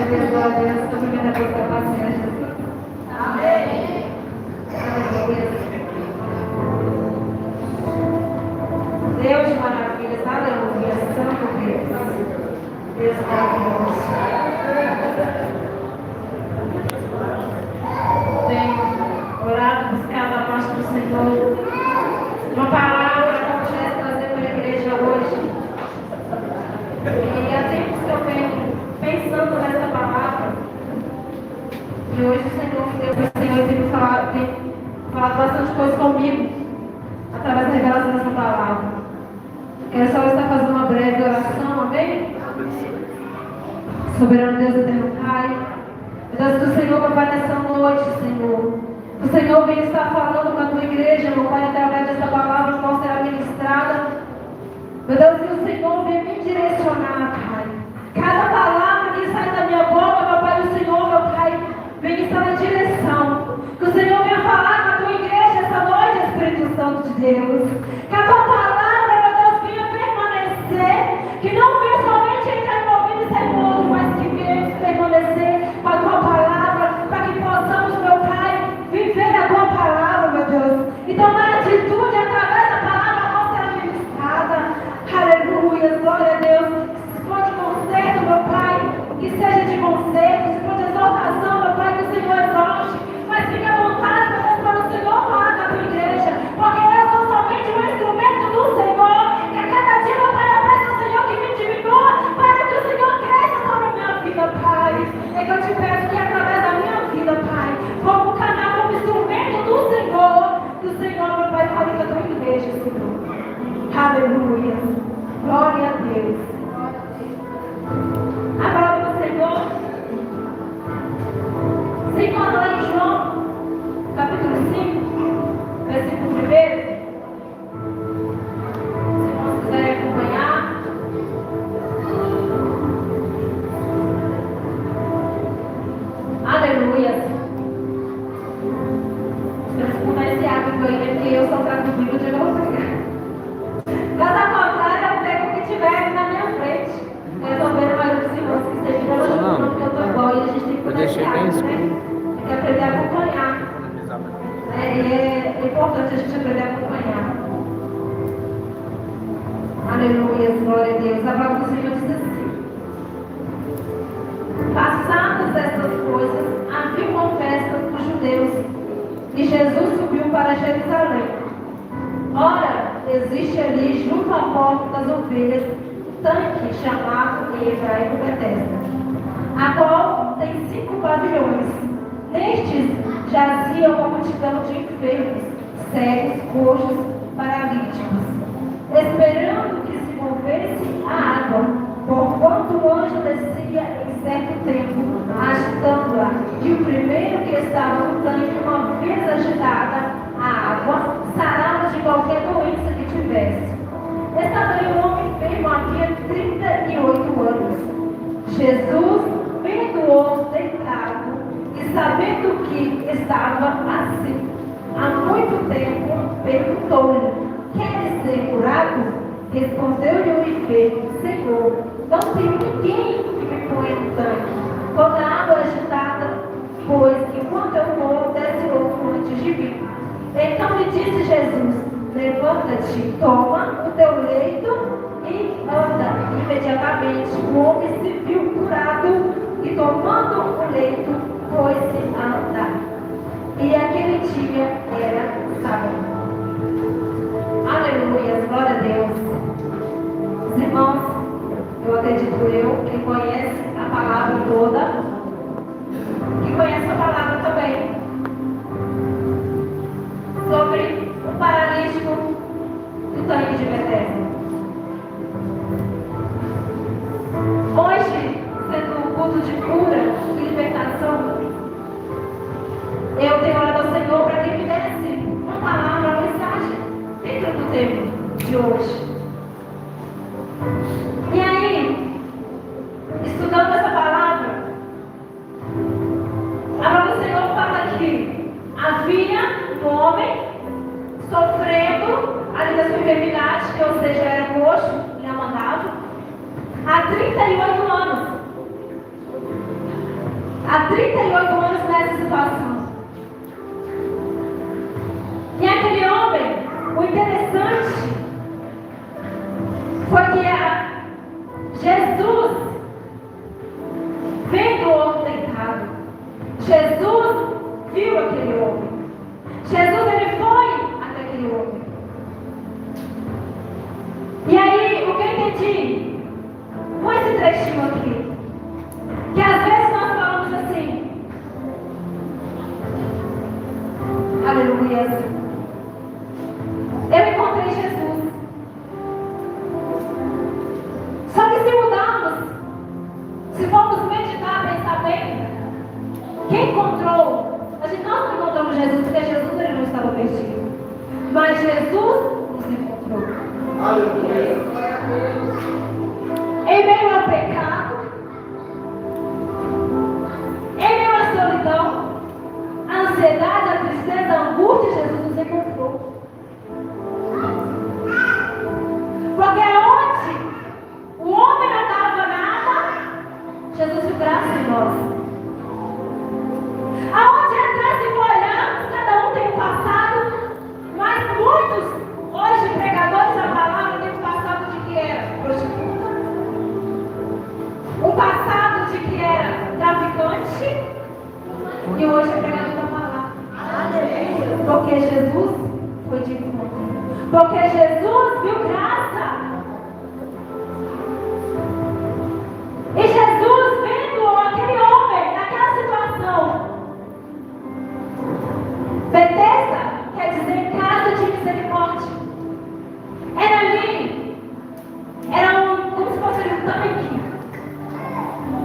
Deus, glória a Deus. Muito obrigada pela sua paciência. Amém. Deus de maravilhas, aleluia, Santo Deus. Deus maravilhoso. Tenho orado, buscado a parte do Senhor. Uma palavra que eu quero trazer para a igreja hoje. E há tempos que eu venho pensando nessa palavra. E hoje o Senhor tem falado bastante coisa comigo, através da revelação dessa palavra. Quero só estar fazendo uma breve oração, amém? Soberano Deus eterno Pai, Deus do Senhor, papai, nessa noite, Senhor. O Senhor vem estar falando com a tua igreja, meu Pai, através dessa palavra que será ministrada. Meu Deus, que o Senhor vem me direcionar, Pai. Cada palavra que sai da minha boca, meu Pai, o Senhor, meu Pai, vem estar na direção. Que o Senhor venha falar com a tua igreja essa noite, Espírito Santo de Deus. Que a tua palavra, meu Deus, venha permanecer. Que não venha somente entrar no ouvido e ser outro, mas que venha permanecer com a tua palavra, para que possamos, meu Pai, viver a tua palavra, meu Deus. E tomar atitude através da palavra que será ministrada. Aleluia, glória a Deus. Se for de conserto, meu Pai, que seja de conserto. Se for de exaltação, meu Pai, que o Senhor exalte. Mas fique à vontade, meu Deus, para o Senhor falar com a tua igreja. Porque eu sou somente um instrumento do Senhor. Que a cada dia, meu Pai, eu peço ao Senhor que me diminua, para que o Senhor cresça sobre a minha vida, Pai. É que eu te peço que através da minha vida, Pai, como canal, como instrumento do Senhor, que o Senhor, meu Pai, fale com a tua igreja, Senhor. Aleluia. Glória a Deus. A palavra do Senhor se encontra lá em João, capítulo 5, versículo 1. Se irmãos quiserem acompanhar. Aleluia. Vamos mudar esse hábito aí, porque eu sou fraco do livro de novo. Caso contrário, eu pego o que tiver na minha frente. Resolvendo mais os irmãos que estejam ajudando, porque eu estou igual e a gente tem que mudar esse hábito, né? Tem que aprender a acompanhar. É importante a gente aprender a acompanhar. Aleluia, glória a Deus. A palavra do Senhor diz assim: passadas estas coisas, havia uma festa dos judeus, e Jesus subiu para Jerusalém. Ora, existe ali, junto à porta das ovelhas, tanque chamado em hebraico Betesda, a qual tem 5 pavilhões. Nestes jazia uma multidão de enfermos, cegos, coxos, paralíticos, esperando que se movesse a água, porquanto o anjo descia em certo tempo, agitando-a, e o primeiro que estava no tanque, uma vez agitada a água, sarava de qualquer doença que tivesse. Estava ali um homem enfermo, havia 38 anos. Jesus, vendo-o deitado e sabendo que estava assim há muito tempo, perguntou-lhe: queres ser curado? Respondeu-lhe o enfermo: Senhor, não tenho ninguém que me ponha no tanque quando a água é agitada, pois enquanto eu vou, desce outro antes de mim. Então lhe disse Jesus: levanta-te, toma o teu leito e anda. Imediatamente o homem se viu curado e, tomando o leito, pôs-se a andar. E aquele dia era sábado. Aleluia, glória a Deus. Os irmãos, eu acredito que conhece a palavra toda, que conhece a palavra também, sobre o paralítico do tanque de Betesda. Hoje, sendo um culto de cura e libertação, eu tenho orado ao Senhor para que me desse uma palavra, uma mensagem dentro do tempo de hoje. E aí, estudando essa palavra, a palavra do Senhor fala que havia um homem sofrendo ali da sua enfermidade, que ou seja, era coxo, inamandável, há 38 anos. há 38 anos nessa situação. E aquele homem, o interessante foi que Jesus, vendo o homem deitado, Jesus viu aquele homem. Jesus, ele foi até aquele homem. E aí, o que eu entendi com esse trechinho aqui? Que às vezes nós falamos assim, aleluia, eu encontrei Jesus. Só que se mudarmos, se formos meditar, pensar bem, quem encontrou? A gente não encontramos Jesus, porque Jesus ele não estava perdido. Mas Jesus nos encontrou. Aleluia. Em meio ao pecado, em meio à solidão, a ansiedade, a tristeza, a angústia, Jesus nos encontrou. Porque onde o homem não dava nada, Jesus viu graça em nós. Aonde atrás se olhamos, cada um tem um passado, mas muitos, hoje, pregadores da palavra, têm um passado de que era prostituta, um passado de que era traficante, e hoje é pregador da palavra. Porque Jesus foi de encontro. Porque Jesus viu graça. E Jesus vendo aquele homem naquela situação. Betesda quer dizer casa de misericórdia. Era ali, era como se fosse um tanque,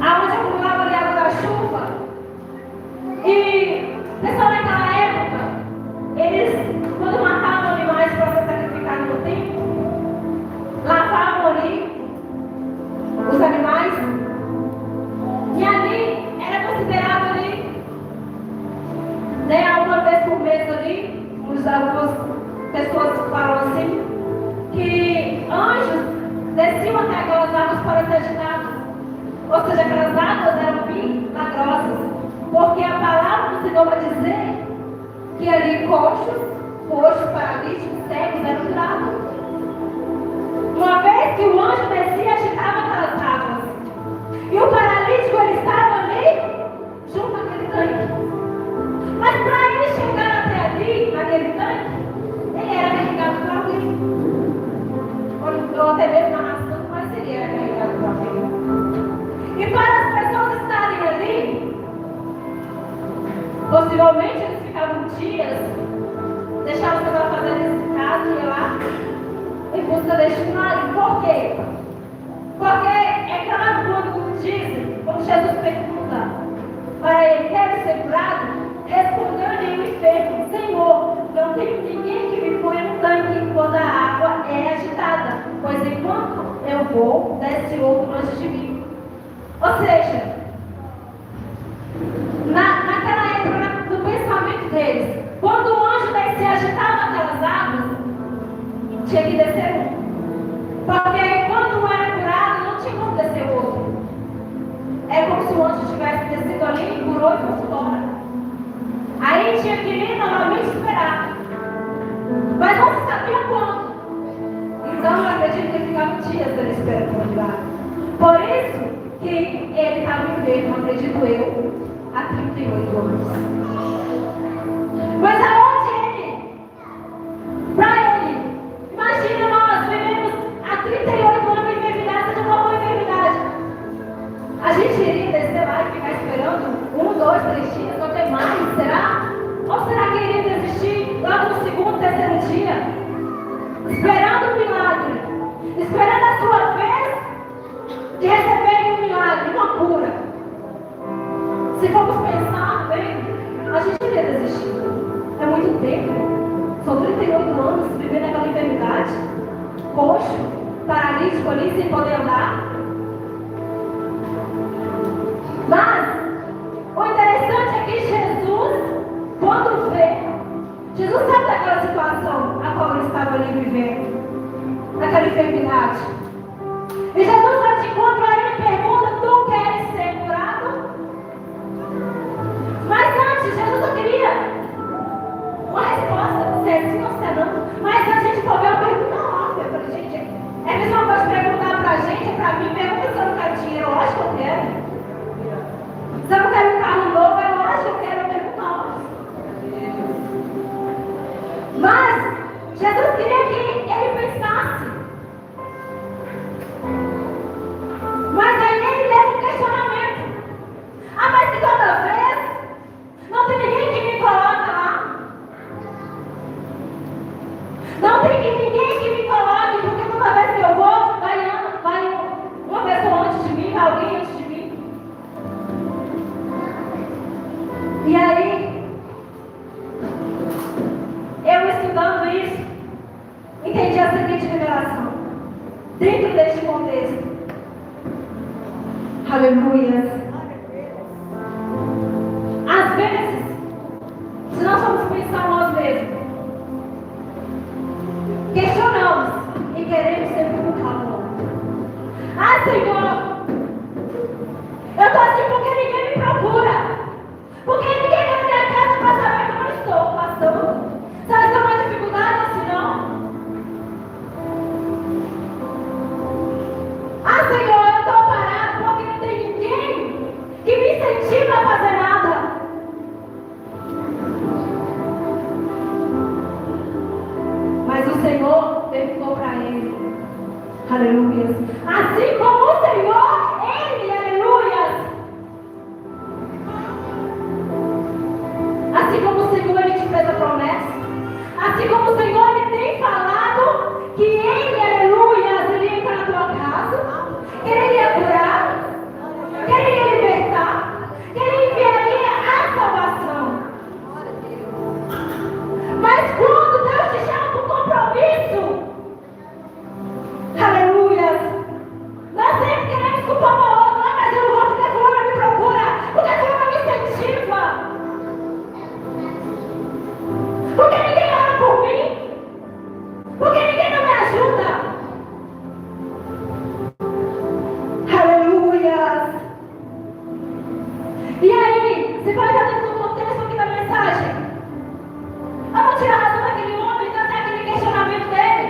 aonde acumulava ali a água da chuva. E pessoal naquela época, eles, quando matavam animais para ser sacrificados no templo, lavavam ali os animais. E ali era considerado ali, né, uma vez por mês ali, algumas pessoas falam assim, que anjos desciam até aquelas águas para ser agitadas. Ou seja, aquelas águas eram milagrosas. Porque a palavra do Senhor vai dizer que ali coxos, paralíticos, cegos eram curados. Uma vez que o anjo descia, agitava aquelas águas. E o paralítico, ele estava ali, junto àquele tanque. Mas para ele chegar até ali, naquele tanque, ele era carregado por alguém. Ou até mesmo arrastando, mas ele era carregado por alguém. E para as pessoas estarem ali, possivelmente eles ficavam dias, deixavam o que estava fazendo nesse caso, e ia lá em busca deste milagre. Por quê? Porque é claro quando dizem, quando Jesus pergunta para ele, quer ser curado? Respondeu-lhe o enfermo, Senhor, não tem ninguém que me ponha no tanque quando a água é agitada, pois enquanto eu vou, desce outro antes de mim. Ou seja, naquela época, no pensamento deles, quando o anjo descia e agitava aquelas águas, tinha que descer um. Porque quando um era curado, não tinha como descer o outro. É como se o anjo tivesse descido ali, curou e foi embora. Aí tinha que ir novamente esperar. Mas não se sabia quando. Então eu acredito que ele ficava dias ali esperando o milagre. Por isso que ele estava enfermo, acredito eu, há 38 anos. Mas aonde ele? Para ele. Imagina nós vivemos há 38 anos em enfermidade, de uma boa enfermidade. A gente iria descer lá e ficar esperando 1, 2, 3 dias, ou até mais, será? Ou será que iria desistir logo no segundo, terceiro dia? Esperando o milagre, esperando a sua vez de receber um milagre, uma cura. Se formos pensar bem, a gente iria desistir. É muito tempo. São 38 anos vivendo aquela enfermidade, coxo, paralítico ali, sem poder andar. Mas o interessante é que Jesus, quando vê, Jesus sabe daquela situação a qual ele estava ali vivendo, daquela enfermidade. E Jesus vai de encontro a ele e pergunta: tu queres ser curado? dentro deste contexto. Aleluia. Às vezes, se nós formos pensar nós mesmos, questionamos e queremos sempre um calor. Ah, Senhor, eu estou assim porque ninguém me procura. Porque ninguém vem na minha casa para saber como eu estou passando. Se elas estão uma dificuldade assim, não? Ah, Senhor, eu estou parado porque não tem ninguém que me incentiva a fazer nada. Mas o Senhor perguntou para ele, aleluia, assim como o Senhor, ele, aleluia, assim como o Senhor, ele te fez a promessa, assim como o Senhor, ele tem falado que ele, aleluia, ele ia entrar na tua casa, que ele ia curar, que ele ia libertar, que ele enviaria a salvação. Mas quando Deus te chama para um compromisso, aleluia, nós sempre queremos culpar o outro. Ah, mas eu não vou porque a fulana me procura, porque a fulana me incentiva, porque ninguém ora por mim, porque ninguém não me ajuda. Aleluia. E aí, você vai estar dentro do contexto aqui da mensagem. Eu vou tirar a razão daquele homem, então tem aquele questionamento dele.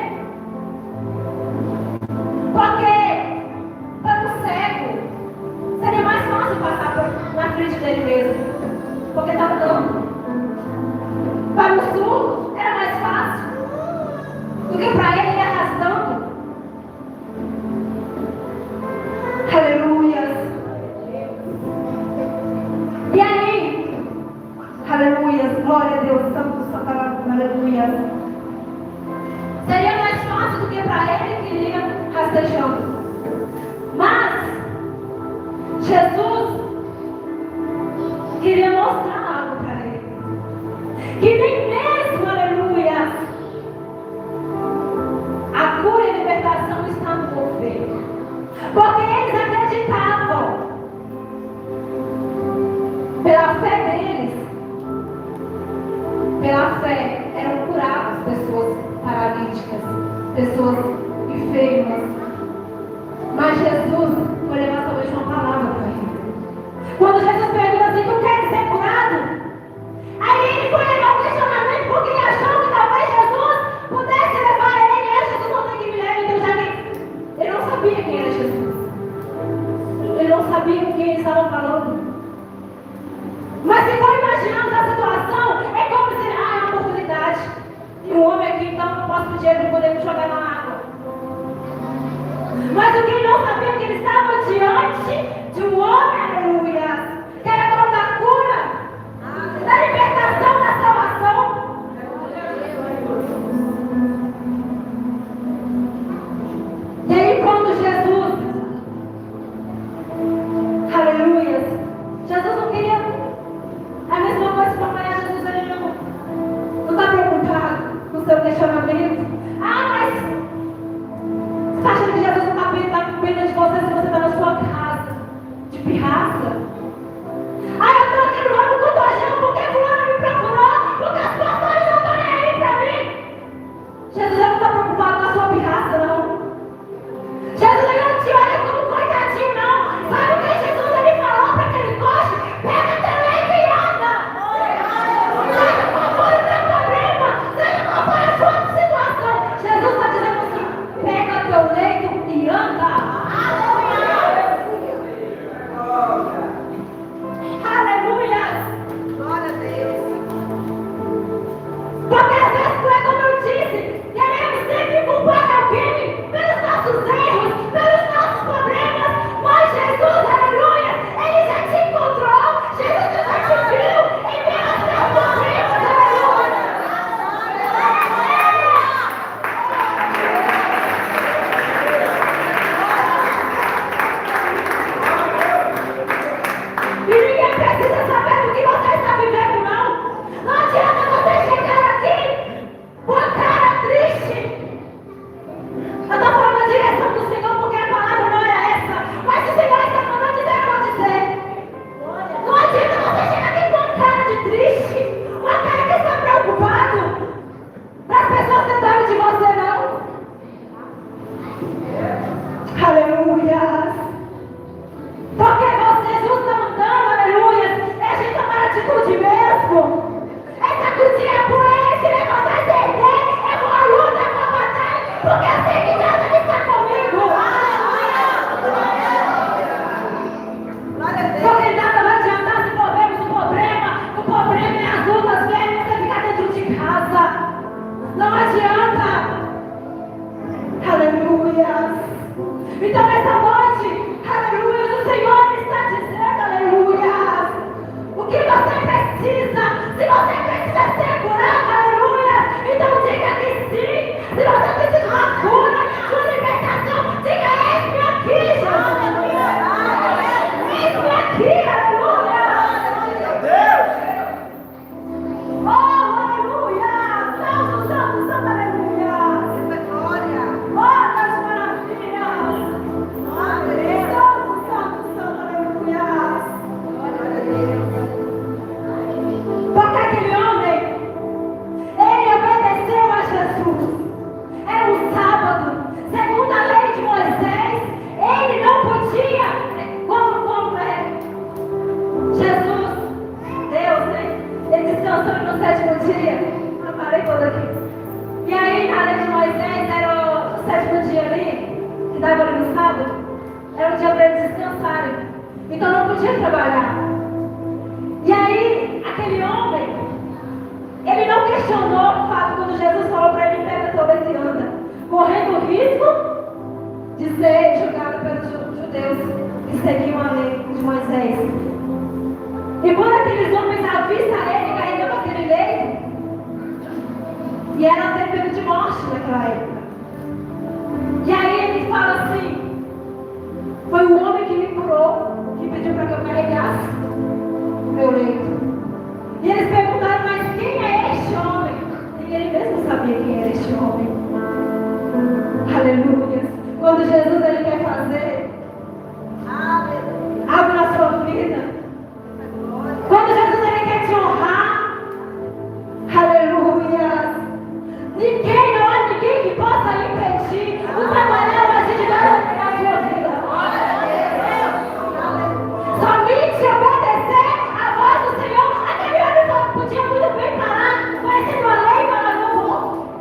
Porque para o cego seria mais fácil passar na frente dele mesmo, porque estava dando. Para o surdo era mais fácil do que para ele arrastando. Aleluia. E aí, aleluia, glória a Deus, santo, aleluia. Seria mais fácil do que para ele que iria rastejando. Mas Jesus queria mostrar algo para ele. Que nem mesmo, aleluia, a cura e a libertação está no governo. Porque eles acreditavam, pela fé deles, pela fé, eram curadas pessoas paralíticas, pessoas enfermas. Mas Jesus foi levar talvez uma palavra para ele. Quando Jesus pergunta assim, tu quer ser curado? Aí ele foi levar o questionamento porque ele achou que talvez Jesus pudesse levar ele. Ah, Jesus não tem que me levar, então já que... Ele não sabia quem era Jesus. Ele não sabia com quem ele estava falando. Mas se for imaginando a situação, é como se, é uma oportunidade. E o homem aqui, então, não posso pedir para poder me jogar na água. Mas o que ele não sabia é que ele estava diante de um homem, aleluia, que era é triste, uma cara que está preocupado, para as pessoas tentarem de você, não. Aleluia. Porque Jesus está mandando, aleluia, é a gente tomar atitude mesmo. É sacudir a poeira, se levantar e erguer. É uma luta, é uma batalha, porque eu sei que Deus está comigo. Porque nada vai adiantar se for vermos o problema. O problema é as lutas, velho, você ficar dentro de casa. Não adianta. Aleluia. Então essa noite, aleluia, o Senhor está dizendo, aleluia, o que você precisa. Se você precisa ser curado, aleluia, então diga que sim. Se você precisa de uma cura, de uma libertação, diga: eis-me aqui, Jesus. Eis-me aqui, aleluia. Oh, aleluia. Santo, santo, santo, aleluia. Oh, das maravilhas. Santo, santo, santo, aleluia. Porque aquele homem, ele obedeceu a Jesus. Era um sábado, segundo a lei de Moisés, ele não podia. Como é? Jesus, Deus, né? Ele descansou no sétimo dia. Eu parei todo aqui. E aí, na lei de Moisés, era o sétimo dia ali, que dava ali no sábado, era o dia para eles descansarem. Então não podia trabalhar. E aí, aquele homem, ele não questionou o fato quando Jesus falou para ele: pega tua besta e anda, correndo o risco de ser julgado pelos judeus que seguiam a lei de Moisés. E quando aqueles homens avistam ele carregando aquele leito, e era até pena de morte naquela época. E aí ele fala assim: foi o homem que me curou, que pediu para que eu carregasse o meu leito. E eles perguntaram: mas quem é este homem? E ele mesmo sabia quem era este homem. Aleluia. Quando Jesus ele quer fazer algo na sua vida, quando Jesus ele quer te honrar, aleluia, ninguém, não há ninguém que possa impedir o trabalhar o agir de Deus na sua vida. Somente obedecer a voz do Senhor. Aquele homem podia muito bem parar, conhecendo a lei, mas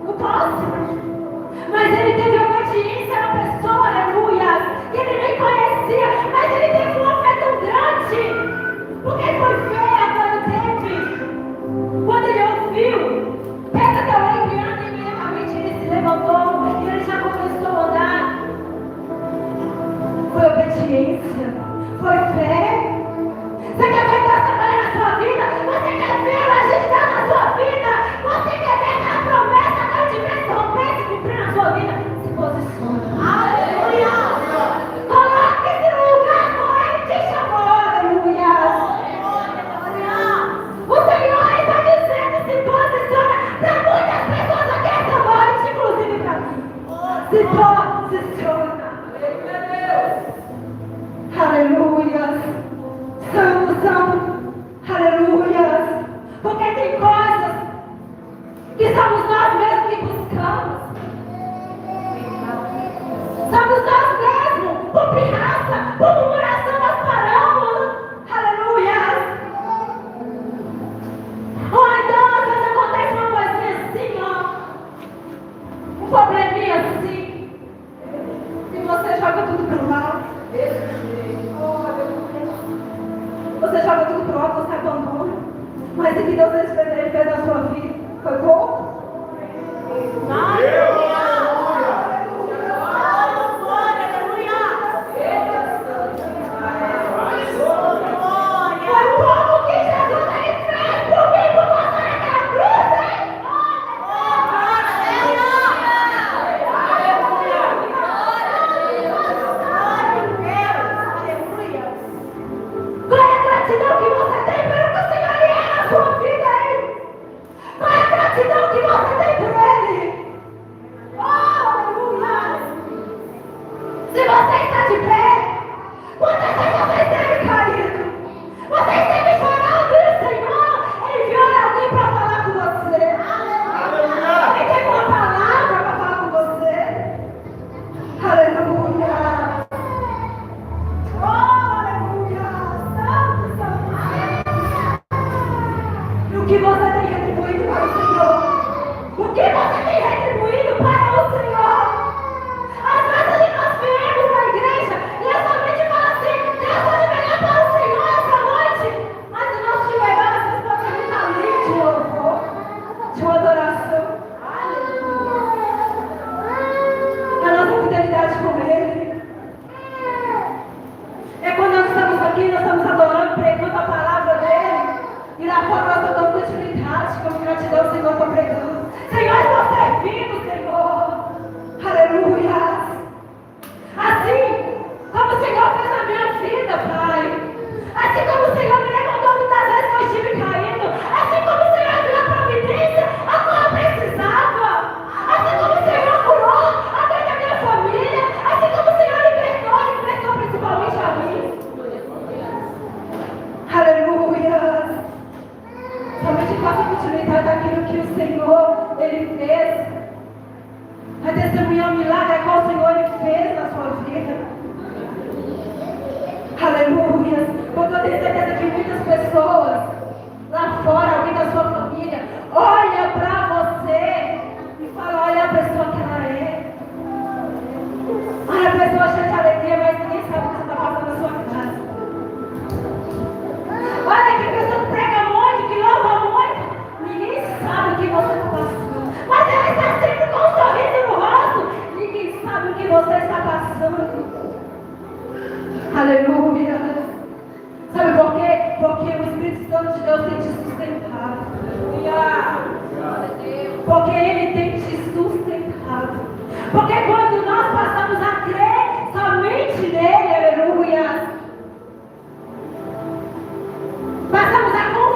não posso. Mas ele teve obediência a uma pessoa, aleluia, que ele nem conhecia, mas ele teve uma fé tão grande, porque foi fé agora teve. Quando ele ouviu: pega teu leito e anda, imediatamente ele se levantou e ele já começou a andar. Foi obediência, foi fé. Você quer ver Deus trabalhar na sua vida? Você quer ver o agir de Deus na sua vida? Você quer ver a promessa da diversa romper se cumprir na sua vida? Se posicione. Aleluia! Coloque-se no lugar como Ele te chamou. Aleluia! O Senhor está dizendo: se posiciona. Para muitas pessoas aqui essa noite, inclusive para mim. Se posiciona. Aleluia! Santo, santo, aleluia, porque tem coisas que somos nós mesmos que buscamos, somos nós mesmos, por pirraça, por murmuração nós paramos, aleluia. Ou então às vezes acontece uma coisinha assim, ó, um probleminha assim, e você joga tudo para o lado. Você joga tudo pro alto, você abandona. Mas o que Deus fez na sua vida foi pouco? Foi pouco que Jesus fez por mim, por você naquela cruz, hein? Qual é a gratidão que você tem pelo que o Senhor é na sua vida, hein? Qual é a gratidão que você tem por Ele?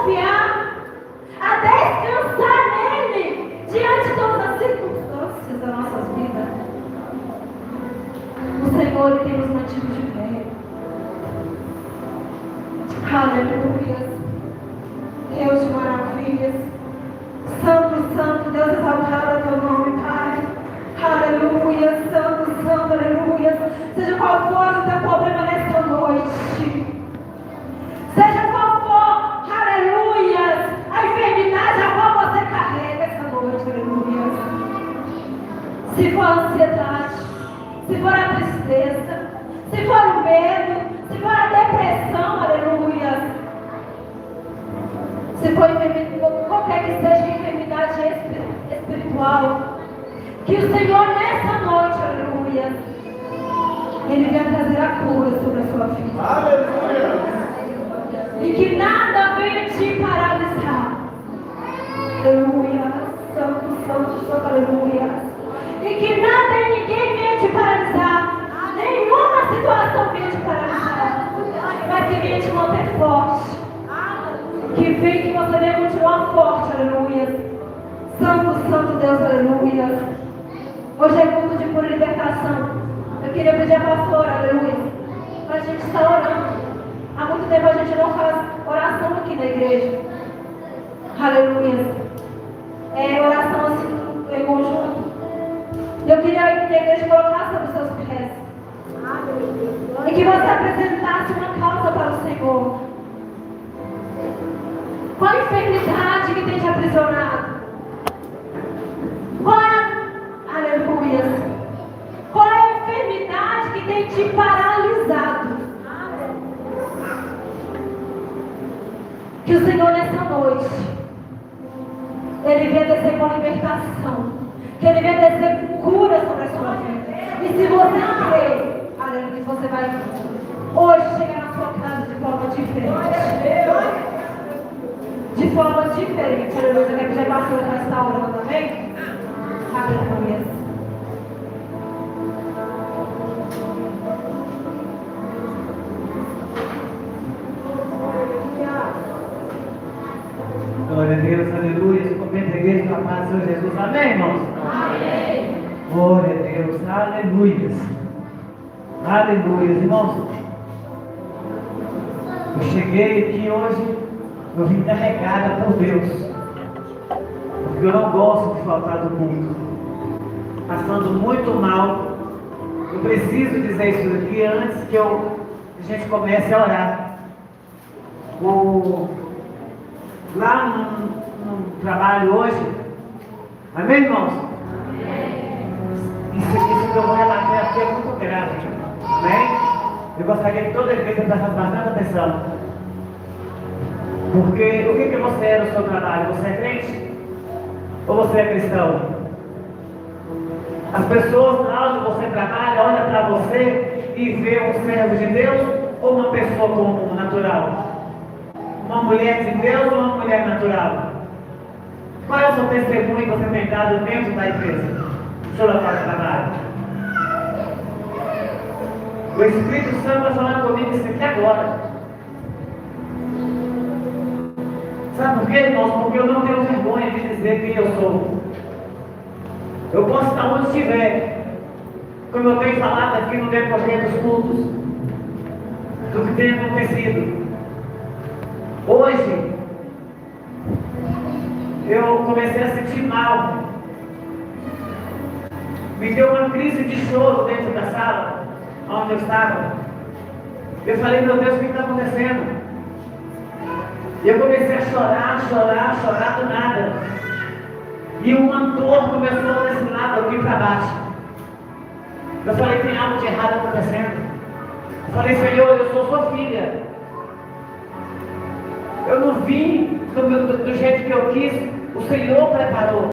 confiar, a descansar nele, diante de todas as circunstâncias das nossas vidas. O Senhor tem nos mantido de pé. Aleluia. Deus de maravilhas. Santo, santo, Deus exaltado é teu nome, Pai. Aleluia, santo, santo, aleluia. Seja qual for o teu problema nesta noite, seja qual for, aleluia, a enfermidade a qual você carrega esta noite, aleluia. Se for a ansiedade, se for a tristeza, se for o medo, se for a depressão, aleluia. Se for qualquer que seja a enfermidade espiritual, que o Senhor nessa noite, aleluia, Ele venha trazer a cura sobre a sua vida. Aleluia. E que nada venha te paralisar. Aleluia. Santo, santo, santo, aleluia. E que nada e ninguém venha te paralisar. Nenhuma situação venha te paralisar. Mas que venha te manter forte. Que vem que você venha continuar forte, aleluia. Santo, santo Deus, aleluia. Hoje é culto de pura libertação. Eu queria pedir a pastora, aleluia, para a gente estar orando. Há muito tempo a gente não faz oração aqui na igreja. Aleluia. É oração assim, em conjunto. Eu queria que a igreja colocasse sobre os seus pés. E que você apresentasse uma causa para o Senhor. Qual a enfermidade que tem te aprisionado? Qual a... Aleluia. Qual é a enfermidade que tem te paralisado? Que o Senhor nessa noite, Ele venha descer com libertação. Que Ele venha descer com cura sobre a sua vida. E se você crer, aleluia, você vai hoje chegar na sua casa de forma diferente. De forma diferente, aleluia. Eu quero que a pastora vai estar orando, amém? Aleluia. Glória a Deus, aleluia. Comenta a igreja com a paz do Senhor Jesus, amém, irmãos? Amém. Glória a Deus, aleluia. Aleluia, irmãos. Eu cheguei aqui hoje, eu vim carregada por Deus, porque eu não gosto de faltar do culto, passando muito mal. Eu preciso dizer isso aqui antes que a gente comece a orar. Lá no trabalho hoje, amém, irmãos? Amém. Isso que eu vou relatar aqui é muito grave, amém? Eu gostaria que toda a igreja prestasse bastante atenção. Porque o que você é no seu trabalho? Você é crente? Ou você é cristão? As pessoas lá onde você trabalha olham para você e vê um servo de Deus ou uma pessoa comum, natural? Uma mulher de Deus ou uma mulher natural? Qual é o seu testemunho que você tem dado dentro da igreja? No seu local de trabalho? O Espírito Santo vai falar comigo isso aqui agora. Sabe por quê, irmãos? Porque eu não tenho vergonha de dizer quem eu sou. Eu posso estar onde estiver, como eu tenho falado aqui no decorrer dos cultos, do que tem acontecido. Hoje, eu comecei a sentir mal. Me deu uma crise de choro dentro da sala, onde eu estava. Eu falei, meu Deus, o que está acontecendo? E eu comecei a chorar do nada. E uma dor começou desse lado, aqui para baixo. Eu falei, tem algo de errado acontecendo. Eu falei, Senhor, eu sou sua filha. Eu não vim do jeito que eu quis. O Senhor preparou.